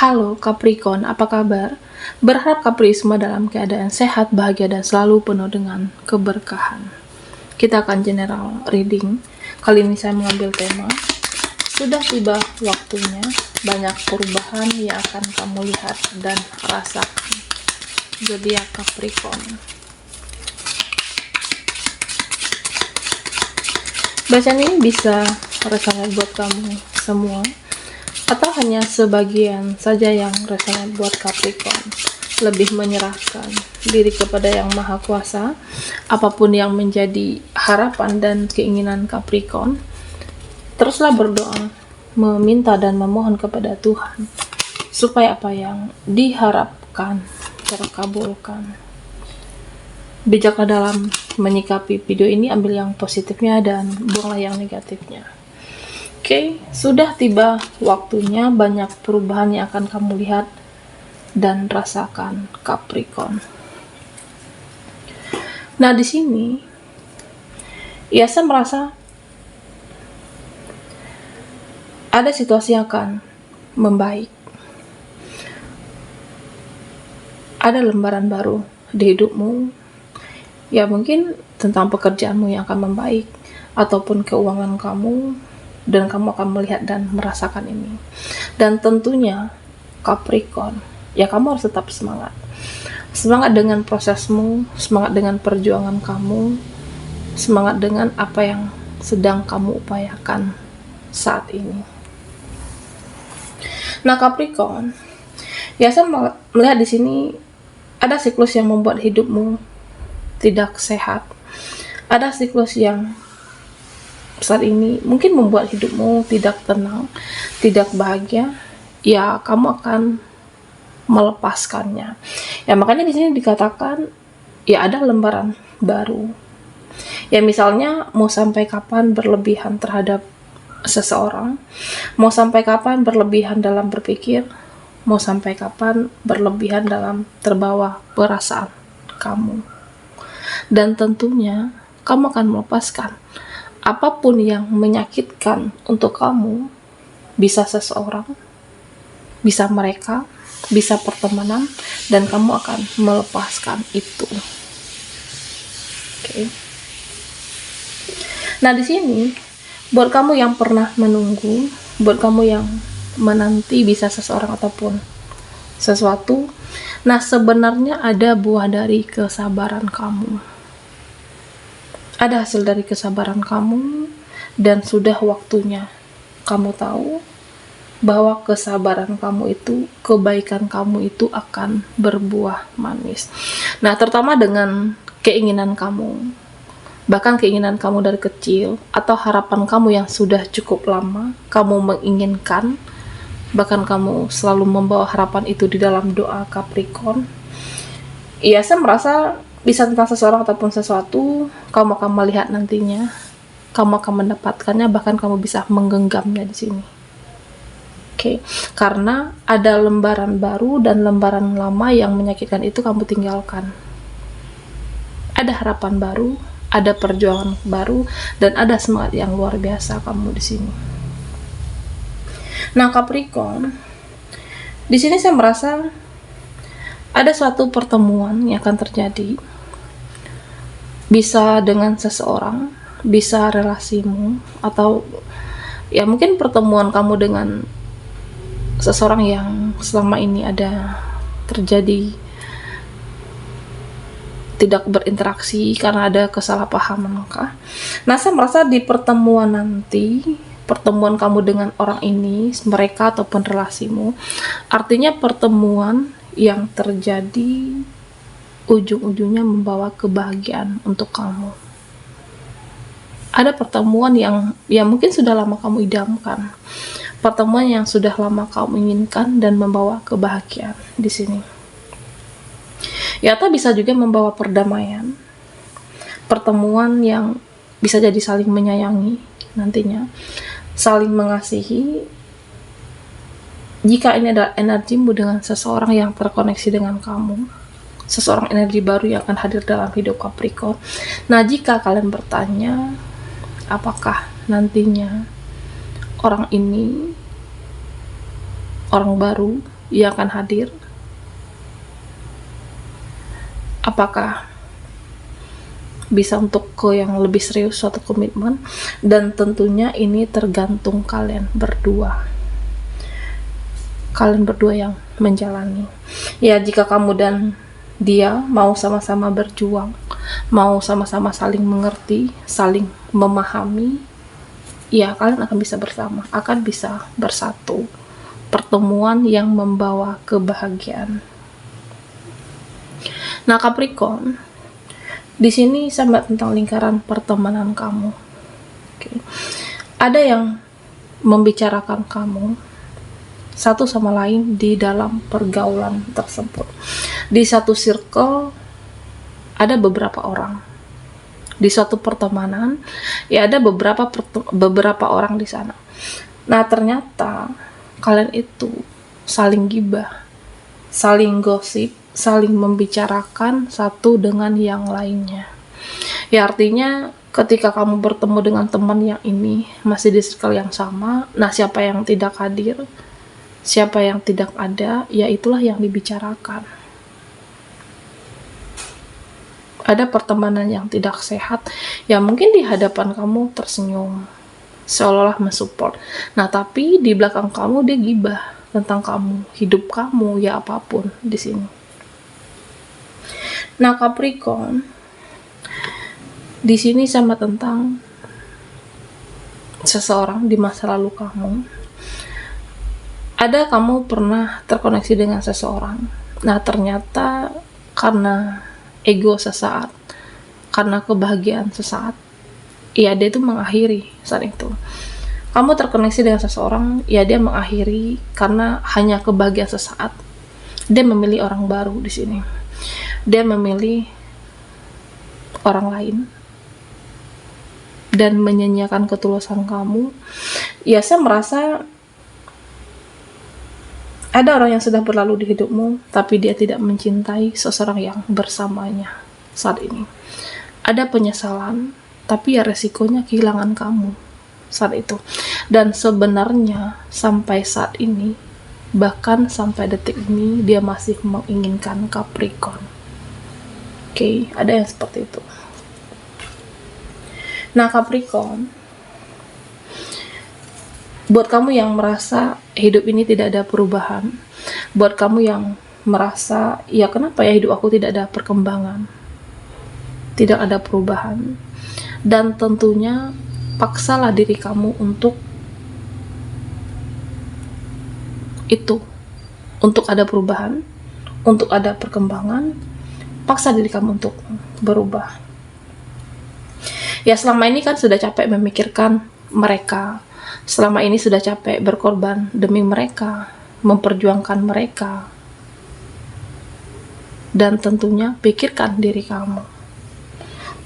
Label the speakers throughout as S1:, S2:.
S1: Halo Capricorn, apa kabar? Berharap Capricorn dalam keadaan sehat, bahagia, dan selalu penuh dengan keberkahan. Kita akan general reading. Kali ini saya mengambil tema, sudah tiba waktunya, banyak perubahan yang akan kamu lihat dan rasakan. Zodiak Capricorn. Bacaan ini bisa resonate buat kamu semua, atau hanya sebagian saja yang resonate buat Capricorn. Lebih menyerahkan diri kepada Yang Maha Kuasa, apapun yang menjadi harapan dan keinginan Capricorn. Teruslah berdoa, meminta dan memohon kepada Tuhan supaya apa yang diharapkan terkabulkan. Bijaklah dalam menyikapi video ini, ambil yang positifnya dan buanglah yang negatifnya. Oke, sudah tiba waktunya, banyak perubahan yang akan kamu lihat dan rasakan, Capricorn. Nah, di sini saya merasa ada situasi yang akan membaik. Ada lembaran baru di hidupmu. Ya, mungkin tentang pekerjaanmu yang akan membaik, ataupun keuangan kamu, dan kamu akan melihat dan merasakan ini. Dan tentunya Capricorn, ya kamu harus tetap semangat. Semangat dengan prosesmu, semangat dengan perjuangan kamu, semangat dengan apa yang sedang kamu upayakan saat ini. Nah, Capricorn, ya saya melihat di sini ada siklus yang membuat hidupmu tidak sehat. Ada siklus yang saat ini mungkin membuat hidupmu tidak tenang, tidak bahagia. Ya, kamu akan melepaskannya. Ya, makanya di sini dikatakan ya ada lembaran baru. Ya, misalnya mau sampai kapan berlebihan terhadap seseorang, mau sampai kapan berlebihan dalam berpikir, mau sampai kapan berlebihan dalam terbawa perasaan kamu. Dan tentunya kamu akan melepaskan apapun yang menyakitkan untuk kamu. Bisa seseorang, bisa mereka, bisa pertemanan, dan kamu akan melepaskan itu. Oke. Nah, di sini buat kamu yang pernah menunggu, buat kamu yang menanti bisa seseorang ataupun sesuatu, nah sebenarnya ada buah dari kesabaran kamu. Ada hasil dari kesabaran kamu, dan sudah waktunya kamu tahu bahwa kesabaran kamu itu, kebaikan kamu itu akan berbuah manis. Nah, terutama dengan keinginan kamu, bahkan keinginan kamu dari kecil, atau harapan kamu yang sudah cukup lama kamu menginginkan, bahkan kamu selalu membawa harapan itu di dalam doa, Capricorn. Iya, saya merasa bisa tentang seseorang ataupun sesuatu, kamu akan melihat nantinya, kamu akan mendapatkannya, bahkan kamu bisa menggenggamnya di sini. Oke, karena ada lembaran baru dan lembaran lama yang menyakitkan itu kamu tinggalkan. Ada harapan baru, ada perjuangan baru, dan ada semangat yang luar biasa kamu di sini. Nah, Capricorn, di sini saya merasa ada suatu pertemuan yang akan terjadi. Bisa dengan seseorang, bisa relasimu, atau ya mungkin pertemuan kamu dengan seseorang yang selama ini ada terjadi tidak berinteraksi karena ada kesalahpahaman kah? Nah, saya merasa di pertemuan nanti, pertemuan kamu dengan orang ini, mereka ataupun relasimu, artinya pertemuan yang terjadi ujung-ujungnya membawa kebahagiaan untuk kamu. Ada pertemuan yang mungkin sudah lama kamu idamkan, pertemuan yang sudah lama kamu inginkan dan membawa kebahagiaan di sini. Ya, atau bisa juga membawa perdamaian, pertemuan yang bisa jadi saling menyayangi nantinya, saling mengasihi. Jika ini adalah energimu dengan seseorang yang terkoneksi dengan kamu, seseorang energi baru yang akan hadir dalam hidup Capricorn. Nah, jika kalian bertanya apakah nantinya orang ini, orang baru, ia akan hadir. Apakah bisa untuk ke yang lebih serius, suatu komitmen? Dan tentunya ini tergantung kalian berdua yang menjalani. Ya, jika kamu dan dia mau sama-sama berjuang, mau sama-sama saling mengerti, saling memahami, ya kalian akan bisa bersama, akan bisa bersatu. Pertemuan yang membawa kebahagiaan. Nah, Capricorn, di sini sama tentang lingkaran pertemanan kamu. Oke. Ada yang membicarakan kamu satu sama lain di dalam pergaulan tersebut. Di satu circle ada beberapa orang. Di suatu pertemanan ya ada beberapa orang di sana. Nah, ternyata kalian itu saling gibah, saling gosip, saling membicarakan satu dengan yang lainnya. Ya, artinya ketika kamu bertemu dengan teman yang ini masih di circle yang sama, nah siapa yang tidak hadir, siapa yang tidak ada, ya itulah yang dibicarakan. Ada pertemanan yang tidak sehat, ya mungkin di hadapan kamu tersenyum, seolah-olah mensupport. Nah, tapi di belakang kamu dia gibah tentang kamu, hidup kamu, ya apapun di sini. Nah, Capricorn, di sini sama tentang seseorang di masa lalu kamu. Ada kamu pernah terkoneksi dengan seseorang. Nah, ternyata karena ego sesaat, karena kebahagiaan sesaat, ya dia itu mengakhiri saat itu. Kamu terkoneksi dengan seseorang, ya dia mengakhiri karena hanya kebahagiaan sesaat. Dia memilih orang baru di sini. Dia memilih orang lain dan menyanyiakan ketulusan kamu. Ya, saya merasa ada orang yang sudah berlalu di hidupmu, tapi dia tidak mencintai seseorang yang bersamanya saat ini. Ada penyesalan, tapi ya resikonya kehilangan kamu saat itu. Dan sebenarnya sampai saat ini, bahkan sampai detik ini, dia masih menginginkan Capricorn. Oke, ada yang seperti itu. Nah, Capricorn, buat kamu yang merasa hidup ini tidak ada perubahan, buat kamu yang merasa, ya kenapa ya hidup aku tidak ada perkembangan, tidak ada perubahan, dan tentunya paksalah diri kamu untuk itu, untuk ada perubahan, untuk ada perkembangan. Paksa diri kamu untuk berubah. Ya, selama ini kan sudah capek memikirkan mereka, selama ini sudah capek berkorban demi mereka, memperjuangkan mereka, dan tentunya pikirkan diri kamu.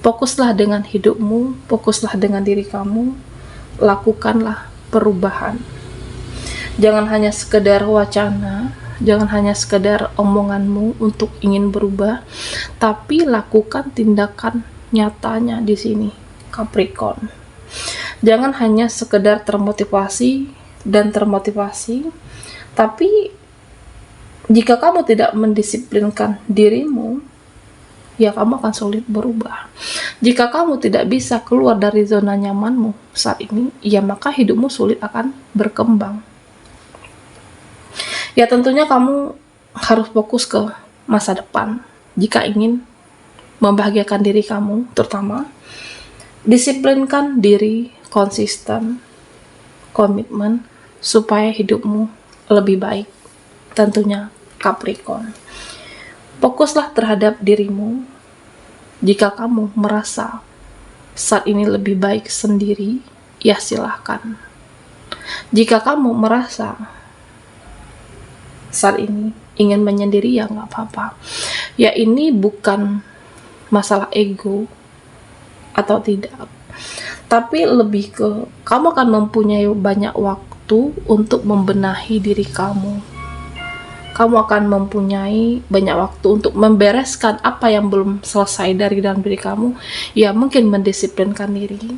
S1: Fokuslah dengan hidupmu, fokuslah dengan diri kamu, lakukanlah perubahan. Jangan hanya sekedar wacana, jangan hanya sekedar omonganmu untuk ingin berubah, tapi lakukan tindakan nyatanya di sini, Capricorn. Jangan hanya sekedar termotivasi, tapi jika kamu tidak mendisiplinkan dirimu, ya kamu akan sulit berubah. Jika kamu tidak bisa keluar dari zona nyamanmu saat ini, ya maka hidupmu sulit akan berkembang. Ya, tentunya kamu harus fokus ke masa depan. Jika ingin membahagiakan diri kamu, terutama disiplinkan diri, konsisten, komitmen, supaya hidupmu lebih baik. Tentunya Capricorn, fokuslah terhadap dirimu. Jika kamu merasa saat ini lebih baik sendiri, ya silahkan. Jika kamu merasa saat ini ingin menyendiri, ya nggak apa-apa. Ya, ini bukan masalah ego atau tidak, tapi lebih ke kamu akan mempunyai banyak waktu untuk membenahi diri kamu. Kamu akan mempunyai banyak waktu untuk membereskan apa yang belum selesai dari dalam diri kamu. Ya, mungkin mendisiplinkan diri,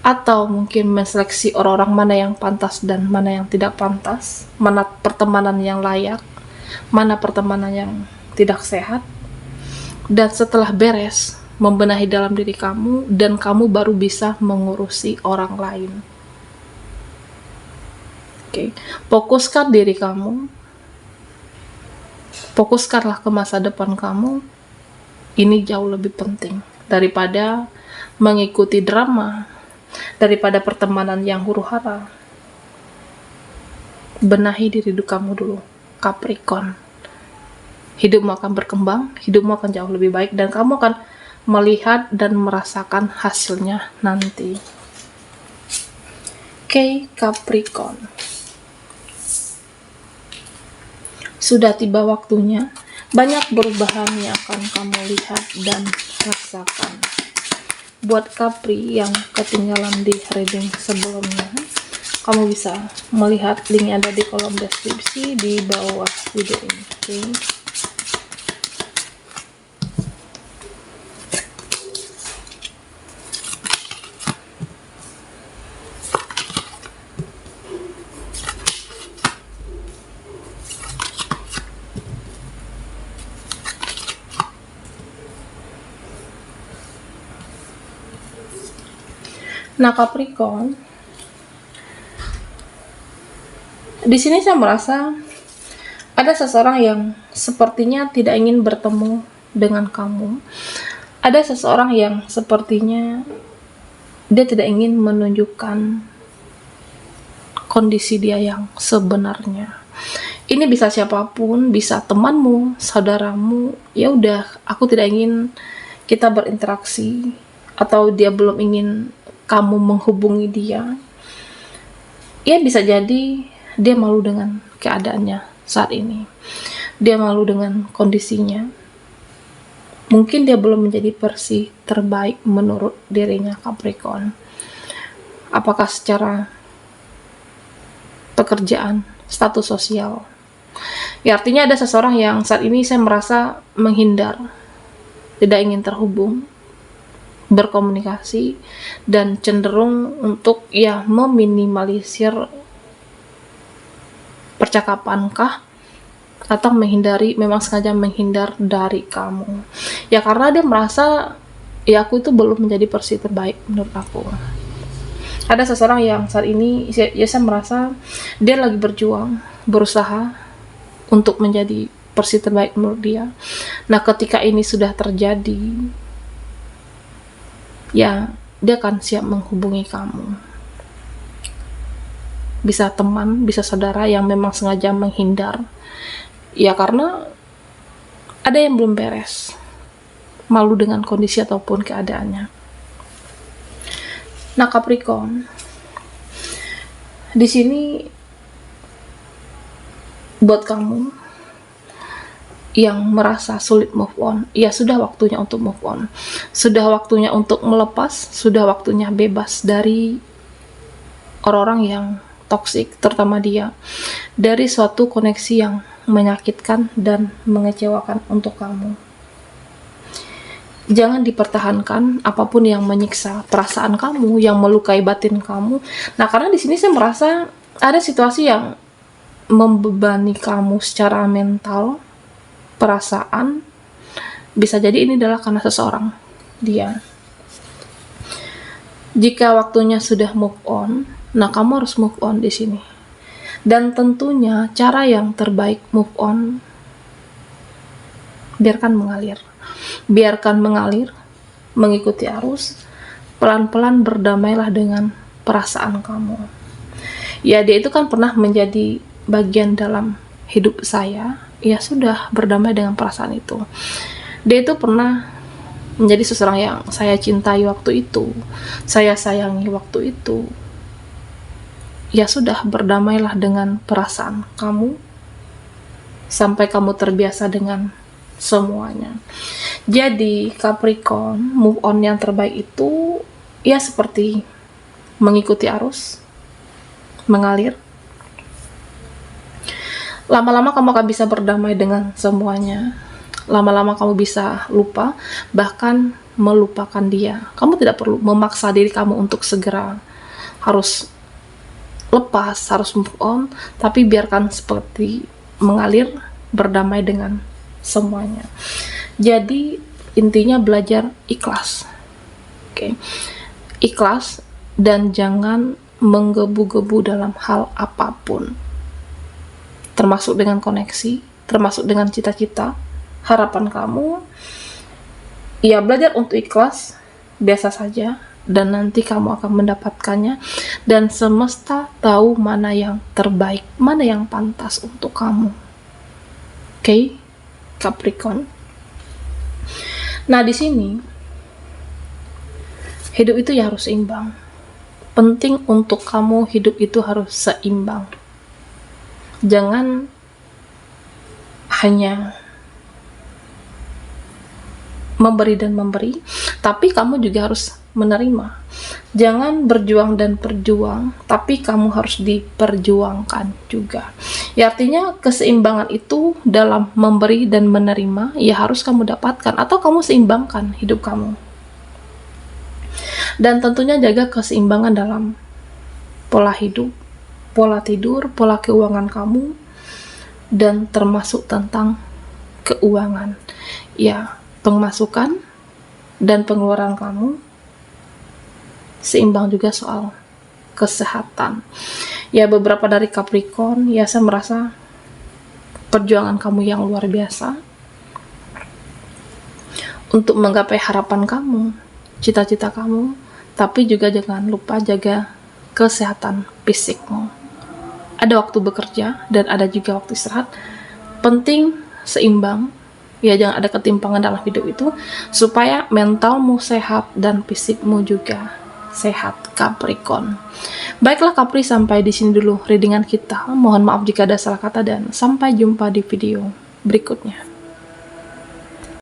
S1: atau mungkin menseleksi orang-orang mana yang pantas dan mana yang tidak pantas, mana pertemanan yang layak, mana pertemanan yang tidak sehat. Dan setelah beres membenahi dalam diri kamu, dan kamu baru bisa mengurusi orang lain. Oke, fokuskan diri kamu, fokuskanlah ke masa depan kamu. Ini jauh lebih penting daripada mengikuti drama, daripada pertemanan yang huru-hara. Benahi diri kamu dulu, Capricorn. Hidupmu akan berkembang, hidupmu akan jauh lebih baik, dan kamu akan melihat dan merasakan hasilnya nanti. Oke, Capricorn. Sudah tiba waktunya, banyak perubahan yang akan kamu lihat dan rasakan. Buat Capri yang ketinggalan di reading sebelumnya, kamu bisa melihat link ada di kolom deskripsi di bawah video ini. Okay? Nah, Capricorn, di sini saya merasa ada seseorang yang sepertinya tidak ingin bertemu dengan kamu. Ada seseorang yang sepertinya dia tidak ingin menunjukkan kondisi dia yang sebenarnya. Ini bisa siapapun, bisa temanmu, saudaramu. Ya udah, aku tidak ingin kita berinteraksi, atau dia belum ingin kamu menghubungi dia. Ya bisa jadi dia malu dengan keadaannya saat ini. Dia malu dengan kondisinya. Mungkin dia belum menjadi versi terbaik menurut dirinya, Capricorn. Apakah secara pekerjaan, status sosial. Ya artinya ada seseorang yang saat ini saya merasa menghindar, tidak ingin terhubung, berkomunikasi, dan cenderung untuk ya meminimalisir percakapankah, atau menghindari, memang sengaja menghindar dari kamu. Ya karena dia merasa ya aku itu belum menjadi versi terbaik menurut aku. Ada seseorang yang saat ini ya saya merasa dia lagi berjuang, berusaha untuk menjadi versi terbaik menurut dia. Nah ketika ini sudah terjadi, ya dia akan siap menghubungi kamu. Bisa teman, bisa saudara yang memang sengaja menghindar. Ya karena ada yang belum beres, malu dengan kondisi ataupun keadaannya. Nah Capricorn, di sini buat kamu yang merasa sulit move on, ya sudah waktunya untuk move on. Sudah waktunya untuk melepas, sudah waktunya bebas dari orang-orang yang toksik, terutama dia. Dari suatu koneksi yang menyakitkan dan mengecewakan untuk kamu. Jangan dipertahankan apapun yang menyiksa perasaan kamu, yang melukai batin kamu. Nah, karena di sini saya merasa ada situasi yang membebani kamu secara mental, perasaan. Bisa jadi ini adalah karena seseorang, dia. Jika waktunya sudah move on, nah kamu harus move on di sini. Dan tentunya cara yang terbaik move on, biarkan mengalir. Biarkan mengalir, mengikuti arus, pelan-pelan berdamailah dengan perasaan kamu. Ya dia itu kan pernah menjadi bagian dalam hidup saya, ya sudah berdamai dengan perasaan itu. Dia itu pernah menjadi seseorang yang saya cintai waktu itu, saya sayangi waktu itu. Ya sudah, berdamailah dengan perasaan kamu sampai kamu terbiasa dengan semuanya. Jadi Capricorn, move on yang terbaik itu ya seperti mengikuti arus, mengalir. Lama-lama kamu akan bisa berdamai dengan semuanya. Lama-lama kamu bisa lupa, bahkan melupakan dia. Kamu tidak perlu memaksa diri kamu untuk segera harus lepas, harus move on, tapi biarkan seperti mengalir, berdamai dengan semuanya. Jadi intinya belajar ikhlas. Oke. Ikhlas dan jangan menggebu-gebu dalam hal apapun. Termasuk dengan koneksi, termasuk dengan cita-cita, harapan kamu. Ya, belajar untuk ikhlas biasa saja, dan nanti kamu akan mendapatkannya, dan semesta tahu mana yang terbaik, mana yang pantas untuk kamu. Oke, Capricorn. Nah, di sini hidup itu ya harus seimbang. Penting untuk kamu hidup itu harus seimbang. Jangan hanya memberi dan memberi, tapi kamu juga harus menerima. Jangan berjuang dan berjuang, tapi kamu harus diperjuangkan juga. Ya, artinya keseimbangan itu dalam memberi dan menerima ya harus kamu dapatkan, atau kamu seimbangkan hidup kamu. Dan tentunya jaga keseimbangan dalam pola hidup, pola tidur, pola keuangan kamu, dan termasuk tentang keuangan. Ya, pemasukan dan pengeluaran kamu seimbang juga soal kesehatan. Ya, beberapa dari Capricorn, ya saya merasa perjuangan kamu yang luar biasa untuk menggapai harapan kamu, cita-cita kamu, tapi juga jangan lupa jaga kesehatan fisikmu. Ada waktu bekerja dan ada juga waktu istirahat. Penting seimbang, ya jangan ada ketimpangan dalam hidup itu, supaya mentalmu sehat dan fisikmu juga sehat, Capricorn. Baiklah Capri, sampai di sini dulu readingan kita. Mohon maaf jika ada salah kata dan sampai jumpa di video berikutnya.